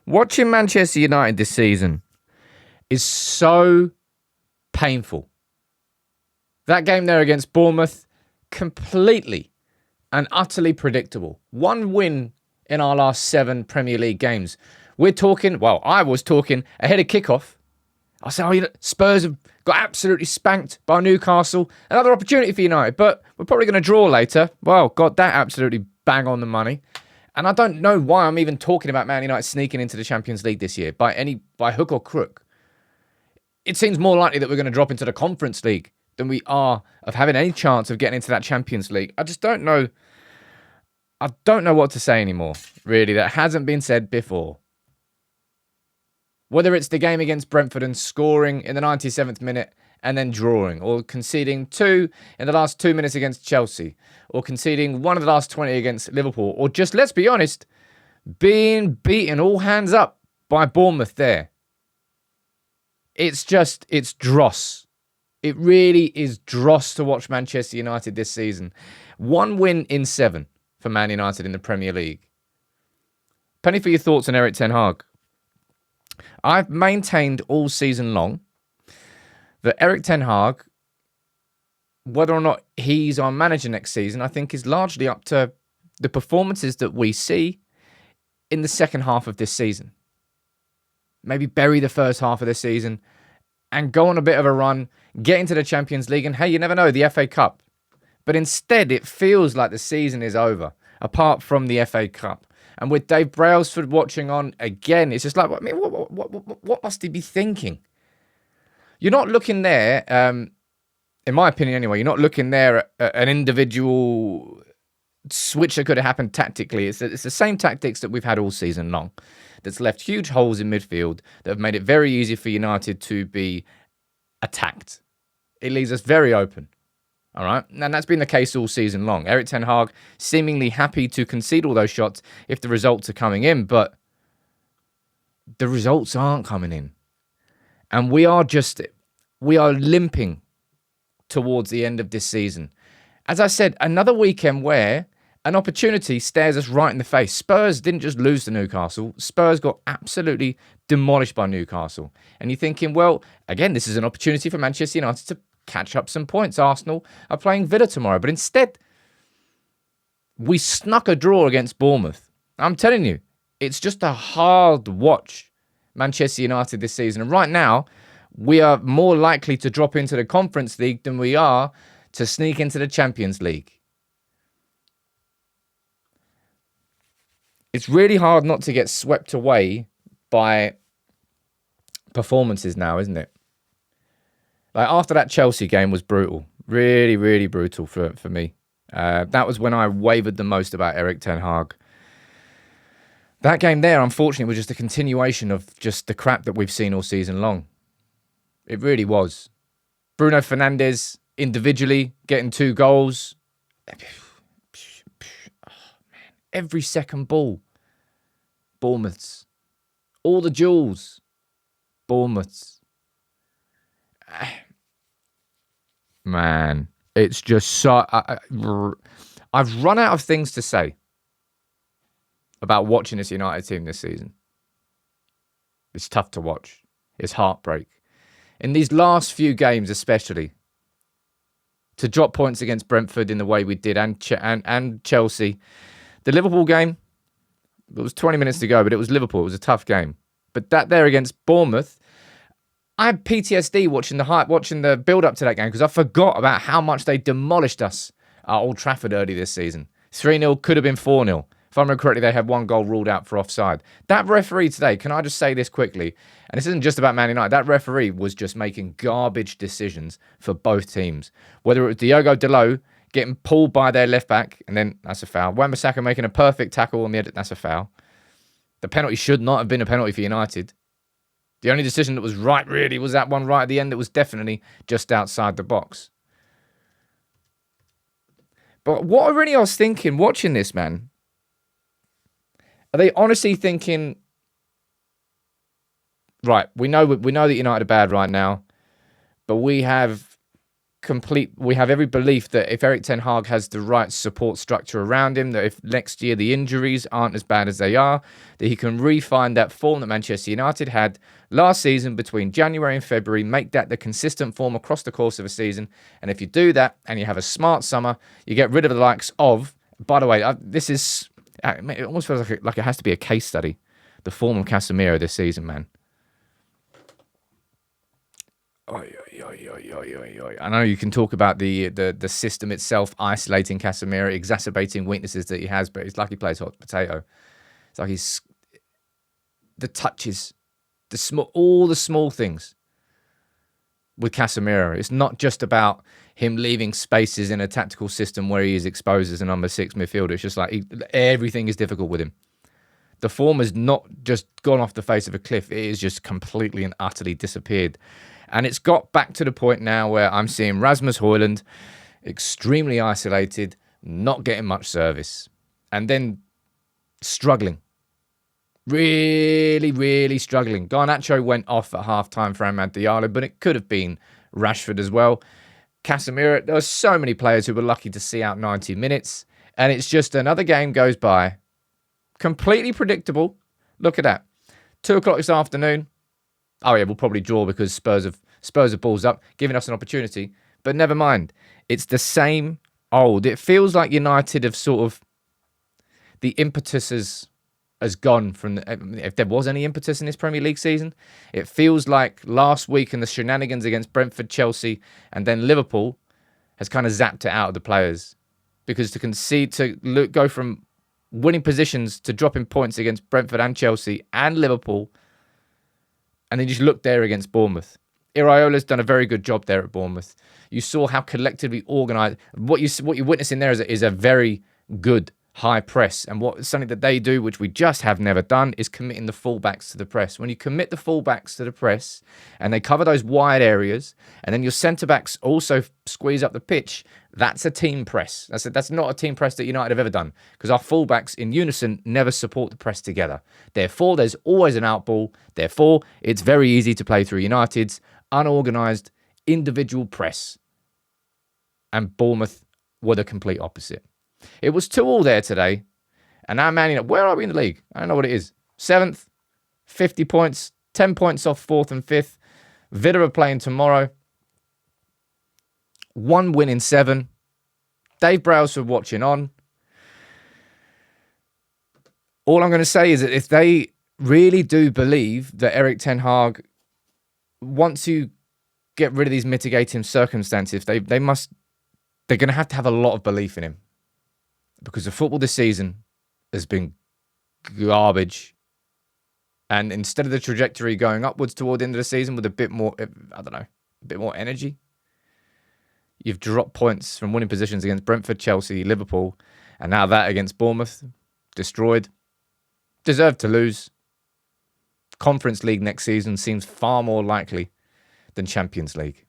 Watching Manchester United this season is so painful. That game there against Bournemouth, completely and utterly predictable. One win in our last 7 Premier League games. I was talking ahead of kickoff. I said, Spurs have got absolutely spanked by Newcastle. Another opportunity for United, but we're probably going to draw later. Well, got that absolutely bang on the money. And I don't know why I'm even talking about Man United sneaking into the Champions League this year by hook or crook. It seems more likely that we're going to drop into the Conference League than we are of having any chance of getting into that Champions League. I just don't know. I don't know what to say anymore, really, that hasn't been said before. Whether it's the game against Brentford and scoring in the 97th minute and then drawing, or conceding 2 in the last 2 minutes against Chelsea, or conceding 1 in the last 20 against Liverpool, or just, let's be honest, being beaten all hands up by Bournemouth there. It's dross. It really is dross to watch Manchester United this season. 1 win in 7 for Man United in the Premier League. Penny for your thoughts on Erik ten Hag. I've maintained all season long that Erik ten Hag, whether or not he's our manager next season, I think is largely up to the performances that we see in the second half of this season. Maybe bury the first half of the season and go on a bit of a run, get into the Champions League, and hey, you never know, the FA Cup. But instead, it feels like the season is over, apart from the FA Cup. And with Dave Brailsford watching on, again, it's just like, what must he be thinking? You're not looking there, in my opinion anyway, you're not looking there at an individual switch that could have happened tactically. It's the same tactics that we've had all season long that's left huge holes in midfield that have made it very easy for United to be attacked. It leaves us very open. All right, and that's been the case all season long. Erik ten Hag seemingly happy to concede all those shots if the results are coming in, but the results aren't coming in. And we are limping towards the end of this season. As I said, another weekend where an opportunity stares us right in the face. Spurs didn't just lose to Newcastle. Spurs got absolutely demolished by Newcastle. And you're thinking, well, again, this is an opportunity for Manchester United to catch up some points. Arsenal are playing Villa tomorrow. But instead, we snuck a draw against Bournemouth. I'm telling you, it's just a hard watch, Manchester United this season. And right now, we are more likely to drop into the Conference League than we are to sneak into the Champions League. It's really hard not to get swept away by performances now, isn't it? Like, after that Chelsea game was brutal. Really, really brutal for me. That was when I wavered the most about Erik ten Hag. That game there, unfortunately, was just a continuation of just the crap that we've seen all season long. It really was. Bruno Fernandes, individually, getting 2 goals. Oh, man. Every second ball. Bournemouth's. All the duels. Bournemouth's. Man, it's just so... I've run out of things to say about watching this United team this season. It's tough to watch. It's heartbreak. In these last few games especially, to drop points against Brentford in the way we did and Chelsea. The Liverpool game, it was 20 minutes to go, but it was Liverpool. It was a tough game. But that there against Bournemouth, I had PTSD watching the build-up to that game because I forgot about how much they demolished us at Old Trafford early this season. 3-0 could have been 4-0. If I remember correctly, they had 1 goal ruled out for offside. That referee today, can I just say this quickly? And this isn't just about Man United. That referee was just making garbage decisions for both teams. Whether it was Diogo Dalot getting pulled by their left back, and then that's a foul. Wan-Bissaka making a perfect tackle on the edge, that's a foul. The penalty should not have been a penalty for United. The only decision that was right, really, was that one right at the end that was definitely just outside the box. But what I really was thinking watching this, man, are they honestly thinking, right, we know that United are bad right now, but we have we have every belief that if Erik ten Hag has the right support structure around him, that if next year the injuries aren't as bad as they are, that he can refine that form that Manchester United had last season between January and February, make that the consistent form across the course of a season. And if you do that and you have a smart summer, you get rid of the likes of, by the way, it almost feels like it has to be a case study, the form of Casemiro this season, man. I know you can talk about the system itself isolating Casemiro, exacerbating weaknesses that he has, but it's like he plays hot potato. It's like the touches, all the small things with Casemiro. It's not just about him leaving spaces in a tactical system where he is exposed as a number 6 midfielder. It's just like everything is difficult with him. The form has not just gone off the face of a cliff. It is just completely and utterly disappeared. And it's got back to the point now where I'm seeing Rasmus Højlund extremely isolated, not getting much service, and then struggling. Really, really struggling. Garnacho went off at half-time for Amad Diallo, but it could have been Rashford as well. Casemiro, there were so many players who were lucky to see out 90 minutes, and it's just another game goes by. Completely predictable. Look at that. 2 o'clock this afternoon. Oh yeah, we'll probably draw because Spurs have balls up, giving us an opportunity. But never mind. It's the same old. It feels like United have sort of, the impetus has gone from, if there was any impetus in this Premier League season, it feels like last week and the shenanigans against Brentford, Chelsea, and then Liverpool has kind of zapped it out of the players. Because to concede, go from winning positions to dropping points against Brentford and Chelsea and Liverpool, and then you just look there against Bournemouth. Iraola's done a very good job there at Bournemouth. You saw how collectively organised. What you're witnessing there is a very good high press. And something that they do, which we just have never done, is committing the fullbacks to the press. When you commit the fullbacks to the press and they cover those wide areas, and then your centre-backs also squeeze up the pitch, that's a team press. That's not a team press that United have ever done, because our fullbacks in unison never support the press together. Therefore, there's always an outball. Therefore, it's very easy to play through United's unorganised individual press. And Bournemouth were the complete opposite. It was 2-2 there today. And now Man United, where are we in the league? I don't know what it is. 7th, 50 points, 10 points off 4th and 5th. Villa are playing tomorrow. 1 win in 7. Dave Brailsford watching on. All I'm going to say is that if they really do believe that Erik ten Hag wants to get rid of these mitigating circumstances, they're going to have a lot of belief in him. Because the football this season has been garbage. And instead of the trajectory going upwards toward the end of the season with a bit more, a bit more energy, you've dropped points from winning positions against Brentford, Chelsea, Liverpool, and now that against Bournemouth. Destroyed. Deserved to lose. Conference League next season seems far more likely than Champions League.